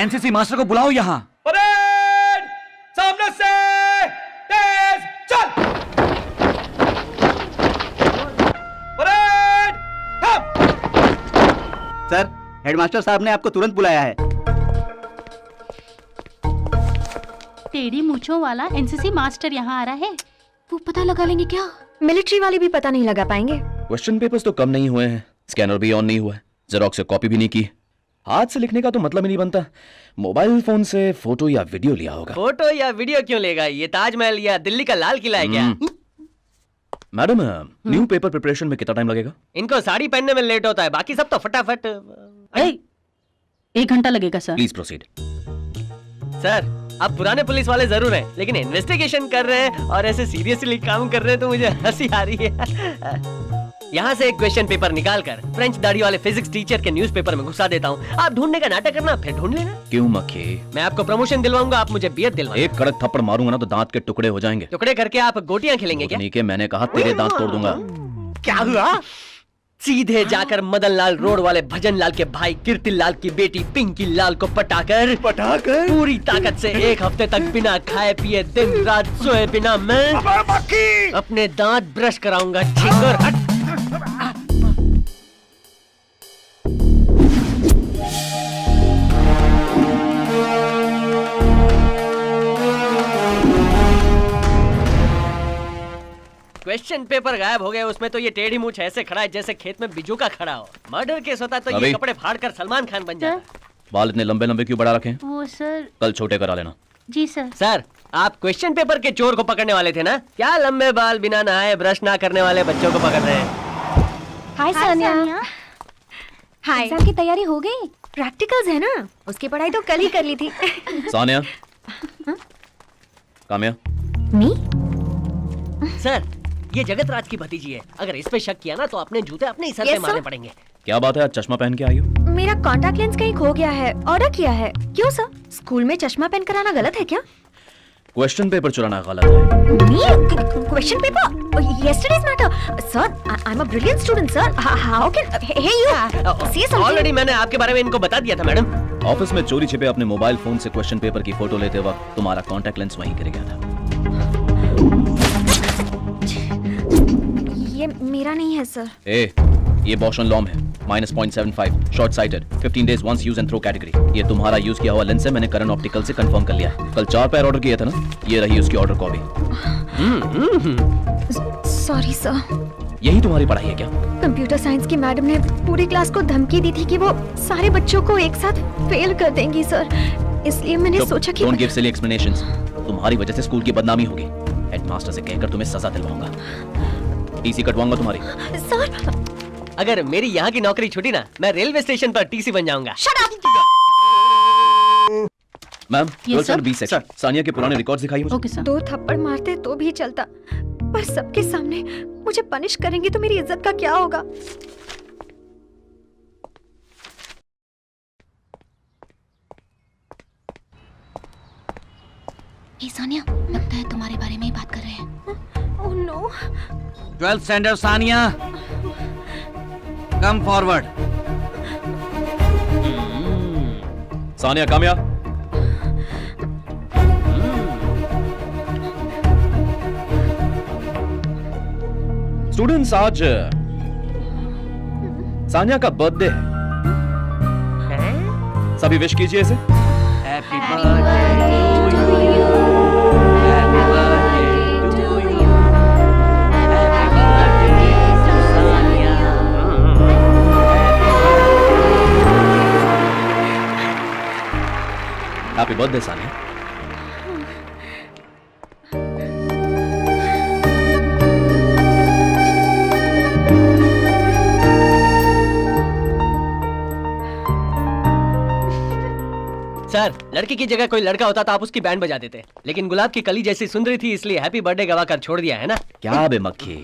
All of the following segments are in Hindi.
एनसीसी मास्टर को बुलाओ यहाँ। परेड सामने से तेज चल। परेड थम। सर, हेडमास्टर साहब ने आपको तुरंत बुलाया है। टेढ़ी मूंछों वाला एनसीसी मास्टर यहाँ आ रहा है। वो पता लगा लेंगे क्या? मिलिट्री वाले भी पता नहीं लगा पाएंगे। क्वेश्चन पेपर्स तो कम नहीं हुए हैं, स्कैनर भी ऑन नहीं हुआ है, जेरोक्स से कॉपी भी नहीं की। हाथ से लिखने का तो मतलब ही नहीं बनता, मोबाइल फोन से फोटो या वीडियो लिया होगा। फोटो या वीडियो क्यों लेगा? ये ताजमहल या दिल्ली का लाल किला है क्या? मैडम, न्यू पेपर प्रिपरेशन में कितना टाइम लगेगा? इनको साड़ी पहनने में लेट होता है, बाकी सब तो फटाफट। 1 घंटा लगेगा सर। Please proceed. सर, आप पुराने पुलिस वाले जरूर हैं, लेकिन इन्वेस्टिगेशन कर रहे हैं और ऐसे सीरियसली काम कर रहे हैं तो मुझे हंसी आ रही है। यहाँ से एक क्वेश्चन पेपर निकालकर फ्रेंच दाढ़ी वाले फिजिक्स टीचर के न्यूज़पेपर में घुसा देता हूँ। आप ढूंढने का नाटक करना, फिर ढूंढ लेना। क्यों मक्खी? मैं आपको प्रमोशन दिलवाऊंगा, आप मुझे बियत दिलवाएं। एक कड़क थप्पड़ मारूंगा ना तो दांत के टुकड़े हो जाएंगे। टुकड़े करके आप गोटियां खेलेंगे क्या? नहीं के मैंने कहा तेरे दांत तोड़ दूंगा। क्या हुआ? सीधे जाकर मदन लाल रोड वाले भजन लाल के भाई कीर्ति लाल की बेटी पिंकी लाल को पटाकर पूरी ताकत से 1 हफ्ते तक बिना खाए पिए दिन रात सोए बिना मैं अपने दांत ब्रश कराऊंगा। छिंगर हट। क्वेश्चन पेपर गायब हो गए, उसमें तो ये टेढ़ी मूंछ ऐसे खड़ा है जैसे खेत में बिजू का खड़ा हो। मर्डर केस होता तो ये कपड़े फाड़कर सलमान खान बन जाता। बाल इतने लंबे लंबे क्यों बढ़ा रखे हैं? वो सर, कल छोटे करा लेना। जी सर। सर, आप क्वेश्चन पेपर के चोर को पकड़ने वाले थे ना? क्या लंबे बाल बिना नहाए ब्रश ना करने वाले बच्चों को पकड़ रहे हैं? हाय सानिया। हाय। एग्जाम की तैयारी हो गई? प्रैक्टिकल्स है ना, उसकी पढ़ाई तो कल ही कर ली थी। सानिया। काम्या। मी? सर, ये जगत राज की भतीजी है, अगर इस पे शक किया ना तो अपने जूते अपने ही सर पे मारने पड़ेंगे। क्या बात है, आज चश्मा पहन के आई हो? मेरा कांटेक्ट लेंस कहीं खो गया है, ऑर्डर किया है। क्यों सर, स्कूल में चश्मा पहन कर आना गलत है क्या? क्वेश्चन पेपर चुराना गलत है। Question paper? Yesterday's matter. Sir, I am a brilliant student sir. How can he you say something? Already मैंने आपके बारे में इनको बता दिया था मैडम। ऑफिस में चोरी छिपे अपने मोबाइल फोन से क्वेश्चन पेपर की फोटो लेते वक्त तुम्हारा कांटेक्ट लेंस वहीं गिर गया था। ये मेरा नहीं है सर। ये बॉश लॉम है, -0.75, short sighted, 15 days once use and throw category. ये तुम्हारा यूज किया हुआ लेंस है, मैंने करण ऑप्टिकल से कंफर्म कर लिया। कल 4 पैर ऑर्डर किया था ना, ये रही उसकी ऑर्डर कॉपी। Sorry sir. यही तुम्हारी पढ़ाई है क्या? कंप्यूटर साइंस की मैडम ने पूरी क्लास को धमकी दी थी कि वो सारे बच्चों को एक साथ फेल कर देंगी सर, इसलिए मैंने सोचा कि डोंट गिव सिली एक्सप्लेनेशंस। तुम्हारी वजह से स्कूल की बदनामी होगी। हेडमास्टर से कहकर तुम्हें सजा दिलवाऊंगा, टीसी कटवाऊंगा तुम्हारी। सर, अगर मेरी यहाँ की नौकरी छूटी ना, मैं रेलवे स्टेशन पर टीसी बन जाऊंगा। Shut up. Ma'am, sir 20 section Sania के पुराने रिकॉर्ड्स दिखाइए मुझे। Okay sir. 2 थप्पड़ मारते तो भी चलता, पर सबके सामने मुझे पनिश करेंगे तो मेरी इज्जत का क्या होगा? हे सोनिया, लगता है तुम्हारे बारे में ही बात कर रहे हैं। Oh no. 12th standard Sania, come forward. Sania, Kamya. Students, आज सानिया का बर्थडे है, सभी विश कीजिए इसे। Happy birthday to you, happy birthday to you, happy birthday to Sania, happy birthday Sania. Sir, लड़की की जगह कोई लड़का होता तो आप उसकी बैंड बजा देते, लेकिन गुलाब की कली जैसी सुंदरी थी इसलिए हैप्पी बर्थडे गवा कर छोड़ दिया है ना? क्या बे मक्खी,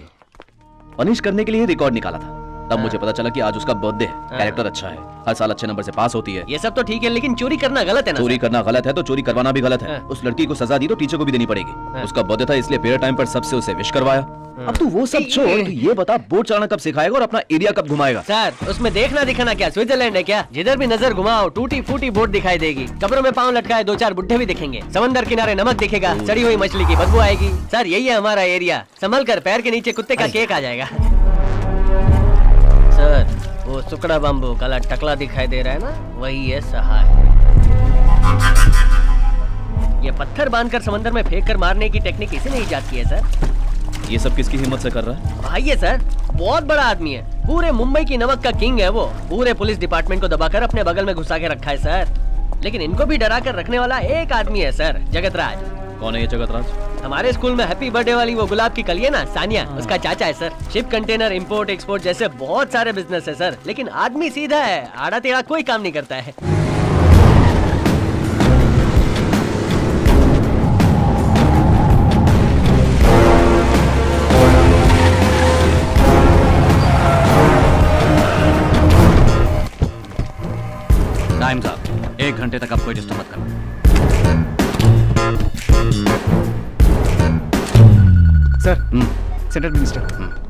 पनिश करने के लिए रिकॉर्ड निकाला था, तब मुझे पता चला कि आज उसका बर्थडे है। कैरेक्टर अच्छा है, हर साल अच्छे नंबर से पास होती है। ये सब तो ठीक है, लेकिन चोरी करना गलत है ना? चोरी करना गलत है तो चोरी करवाना भी गलत है। उस लड़की को सजा दी तो टीचर को भी देनी पड़ेगी। उसका बर्थडे था इसलिए पीरियड टाइम पर सबसे उसे विश करवाया। अब तू वो सब छोड़, तू ये बता बोट चलाना कब सिखाएगा और अपना एरिया कब घुमाएगा? सर उसमें देखना दिखाना क्या स्विट्जरलैंड है क्या? जिधर भी नजर घुमाओ टूटी फूटी बोट दिखाई देगी, कब्रों में पांव लटकाए 2-4 बुड्ढे भी दिखेंगे, समंदर किनारे नमक दिखेगा, सड़ी हुई मछली की बदबू आएगी। सर यही है हमारा एरिया, संभल कर पैर के नीचे कुत्ते का केक आ जाएगा। सर वो सुकड़ा बम्बू काला टकला दिखाई दे रहा है ना, वही है सहाय। ये पत्थर बांधकर समंदर में फेंक कर मारने की टेक्निक इसे नहीं ईजाद की है सर। ये सब किसकी हिम्मत से कर रहा है? भाई है सर, बहुत बड़ा आदमी है, पूरे मुंबई की नमक का किंग है वो, पूरे पुलिस डिपार्टमेंट को दबाकर अपने बगल में घुसा के रखा है सर। लेकिन इनको भी डरा कर रखने वाला एक आदमी है सर, जगत राज। कौन है ये जगत राज? हमारे स्कूल में हैप्पी बर्थडे वाली वो गुलाब की कली है ना, सानिया, उसका चाचा है sir. Ship container import export जैसे बहुत सारे बिजनेस है सर, लेकिन आदमी सीधा है, आड़ा टेढ़ा कोई काम नहीं करता है। टाइम साहब, 1 घंटे तक आप कोई डिस्टर्ब मत करना। Sir, central minister.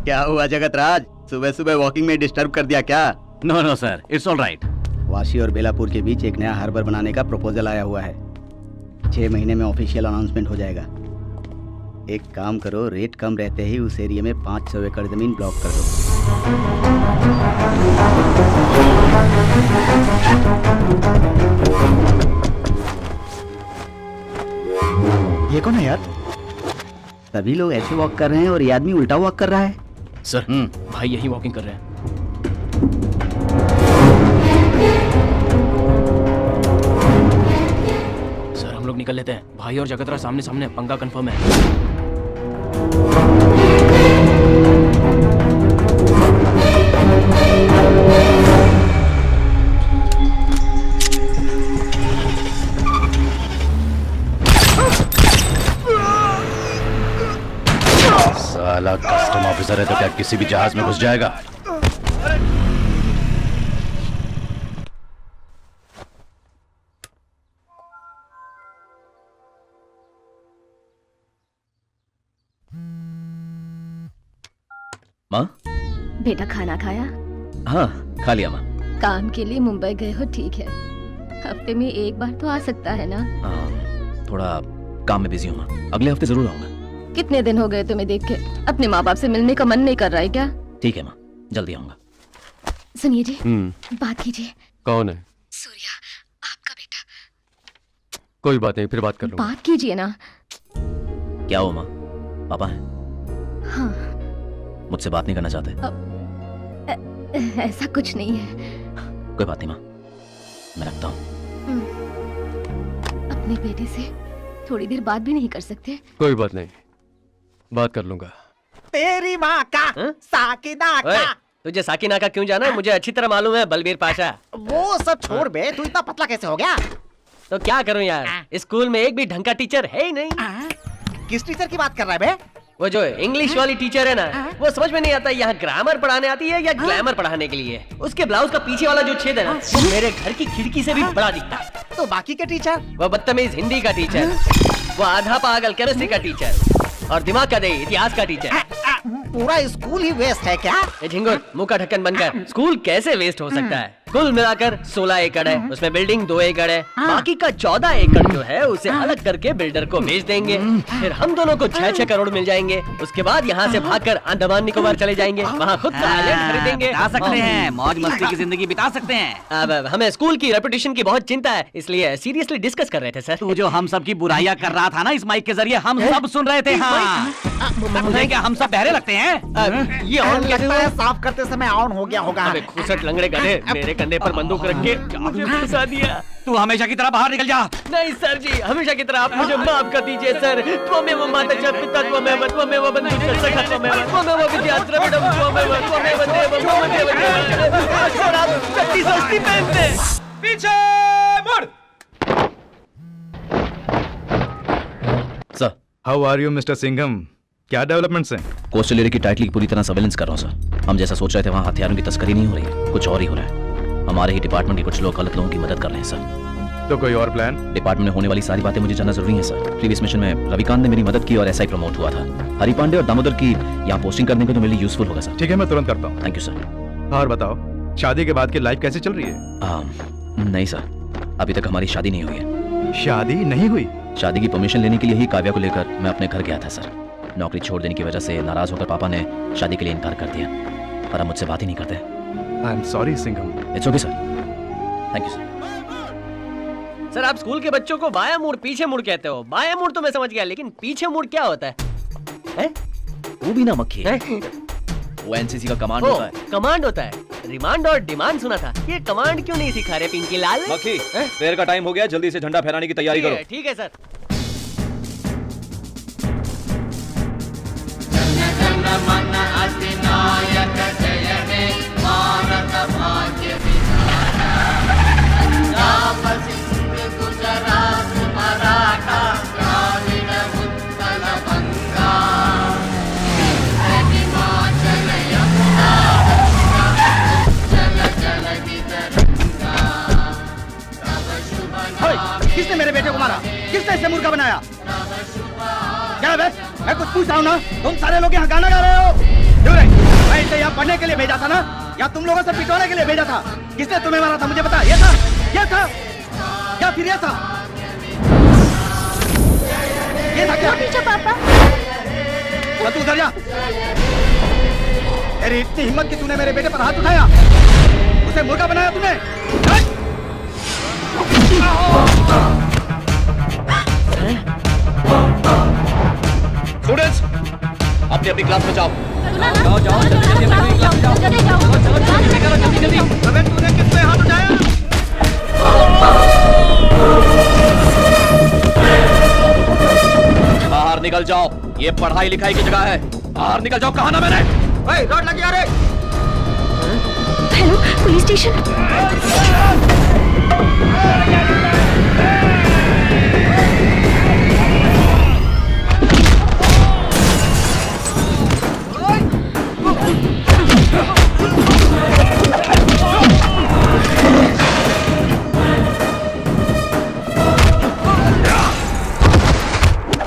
क्या हुआ जगत राज, सुबह सुबह वॉकिंग में डिस्टर्ब कर दिया क्या? No no sir, it's all right. Vashi और बेलापुर के बीच एक नया हार्बर बनाने का प्रपोजल आया हुआ है। 6 महीने में ऑफिशियल अनाउंसमेंट हो जाएगा। एक काम करो, रेट कम रहते ही उस एरिया में 500 एकड़ जमीन ब्लॉक कर दो। ये कौन है यार? सभी लोग ऐसे वॉक कर रहे हैं और ये आदमी उल्टा वॉक कर रहा है। सर, भाई यही वॉकिंग कर रहे हैं। सर हम लोग निकल लेते हैं, भाई और जगतराज सामने सामने, पंगा कंफर्म है। साला कस्टम ऑफिसर है तो क्या किसी भी जहाज में घुस जाएगा? माँ? बेटा खाना खाया? हाँ खा लिया माँ। काम के लिए मुंबई गए हो, ठीक है, हफ्ते में एक बार तो आ सकता है ना? थोड़ा काम में बिजी हूँ माँ, अगले हफ्ते जरूर आऊंगा। कितने दिन हो गए तुम्हें देख के, अपने माँ बाप से मिलने का मन नहीं कर रहा है क्या? ठीक है माँ, जल्दी आऊंगा। सुनिए जी, बात कीजिए। कौन है? सूर्या, आपका बेटा। कोई बात नहीं, फिर बात कर लूंगा। बात कीजिए ना। क्या हो माँ, पापा हैं? हाँ। मुझसे बात नहीं करना चाहते? ऐसा कुछ नहीं है। कोई बात नहीं माँ, मैं रखता हूँ। अपने बेटे से थोड़ी देर बात भी नहीं कर सकते? कोई बात नहीं, बात कर लूंगा। तेरी माँ का साकिना का। तुझे साकिना का क्यों जाना है? मुझे अच्छी तरह मालूम है बलबीर पाशा। वो सब छोड़ बे, तू इतना पतला कैसे हो गया? तो क्या करूं यार, स्कूल में एक भी ढंग का टीचर है ही नहीं। किस टीचर की बात कर रहा है बे? वो जो इंग्लिश वाली टीचर है ना, वो समझ में नहीं आता यहाँ ग्रामर पढ़ाने आती है या ग्लैमर पढ़ाने के लिए। उसके ब्लाउज का पीछे वाला जो छेद है ना, वो मेरे घर की खिड़की से भी बड़ा दिखता है। तो बाकी के टीचर? वो बदतमीज हिंदी का टीचर, वो आधा पागल केमिस्ट्री का टीचर, और दिमाग का दे इतिहास का टीचर। पूरा स्कूल ही वेस्ट है क्या? ये झिंगुर, मुंह का ढक्कन बनकर, स्कूल कैसे वेस्ट हो सकता है? कुल मिलाकर 16 एकड़ है, उसमें बिल्डिंग 2 एकड़ है, बाकी का 14 एकड़ जो है उसे अलग करके बिल्डर को बेच देंगे, फिर हम दोनों को 6-6 करोड़ मिल जाएंगे। उसके बाद यहाँ से भागकर अंडमान निकोबार चले जाएंगे, वहाँ खुद का आइलैंड खरीदेंगे, बिता सकते हैं, मौज मस्ती की जिंदगी बिता सकते हैं। अब हमें स्कूल की रेपुटेशन की बहुत चिंता है, इसलिए सीरियसली डिस्कस कर रहे थे सर। तू जो हम सब की बुराइयां कर रहा था ना इस माइक के जरिए, हम सब सुन रहे थे। हाँ, मुझे क्या हम सब बहरे लगते हैं? ये ऑन कैसे हुआ? साफ करते समय ऑन हो गया होगा। अबे खुसट लंगड़े गधे, मेरे कंधे पर बंदूक रख के मुझे फंसा दिया। तू हमेशा की तरह बाहर निकल जा। नहीं सर जी, हमेशा की तरह आप मुझे माफ कर दीजिए सर। त्वमेव माता पिता त्वमेव बंधुश्च सखा त्वमेव विद्या द्रविड़ं त्वमेव देवं मम देवं। सर आप कत्ती सस्ती पहनते। पीछे मुड़। Sir, how are you mister Singham? क्या डेवलपमेंट्स हैं? कोस्टल एरिया की टाइटली की पूरी तरह सर्वेलेंस कर रहा हूँ सर। हम जैसा सोच रहे थे वहाँ हथियारों की तस्करी नहीं हो रही है, कुछ और ही हो रहा है। हमारे ही डिपार्टमेंट के कुछ लोग गलत लोगों की मदद कर रहे हैं सर। तो कोई और प्लान? डिपार्टमेंट में होने वाली सारी बातें मुझे जानना जरूरी है सर। प्रीवियस मिशन में रविकांत ने मेरी मदद की और एसआई प्रमोट हुआ था। हरि पांडे और दामोदर की यहाँ पोस्टिंग करने को तो मेरे लिए यूजफुल होगा सर। ठीक है, मैं तुरंत करता हूँ। Thank you sir. और बताओ, शादी के बाद की लाइफ कैसे चल रही है? नहीं सर, अभी तक हमारी शादी नहीं हुई है। शादी नहीं हुई? शादी की परमिशन लेने के लिए ही काव्या को लेकर मैं अपने घर गया था सर। नौकरी छोड़ देने की वजह से नाराज होकर पापा ने शादी के लिए इनकार कर दिया और अब मुझसे बात ही नहीं करते। I am sorry Singham. It's okay sir. Thank you sir. Sir आप स्कूल के बच्चों को बाया मुड़ पीछे मुड़ कहते हो। बाया मुड़ तो मैं समझ गया, लेकिन पीछे मुड़ क्या होता है? वो भी ना मक्खी है। हैं? वो एनसीसी का कमांड ओ, होता है। कमांड होता है। रिमांड और डिमांड सुना था, ये कमांड क्यों नहीं सिखा रहे पिंकी लाल? मक्खी, प्रेयर का टाइम हो गया, जल्दी से झंडा फहराने की तैयारी करो। ठीक है सर। किसने मेरे बेटे को मारा? किसने इसे मुर्गा बनाया? क्या बे? मैं कुछ पूछ रहा हूँ ना, तुम सारे लोग यहाँ गाना गा रहे हो। क्यों रे? मैं इसे यहाँ पढ़ने के लिए भेजा था ना, या तुम लोगों से पिटवाने के लिए भेजा था? किसने तुम्हें मारा था मुझे बता। ये था या फिर ये था? ये था क्या? पीछे पापा। तू उधर जा। तेरी इतनी हिम्मत कि तूने मेरे बेटे पर हाथ उठाया, उसे मुर्गा बनाया तूने। स्टूडेंट्स, अपनी अपनी क्लास में जाओ। जाओ जाओ जल्दी जल्दी अपनी क्लास में जाओ। चले जाओ जल्दी करो, जल्दी जल्दी। अबे तूने किस पे हाथ उठाया? बाहर निकल जाओ, ये पढ़ाई लिखाई की जगह है। बाहर निकल जाओ। कहा ना मैंने? रोड लग गया रे। Hello, police station.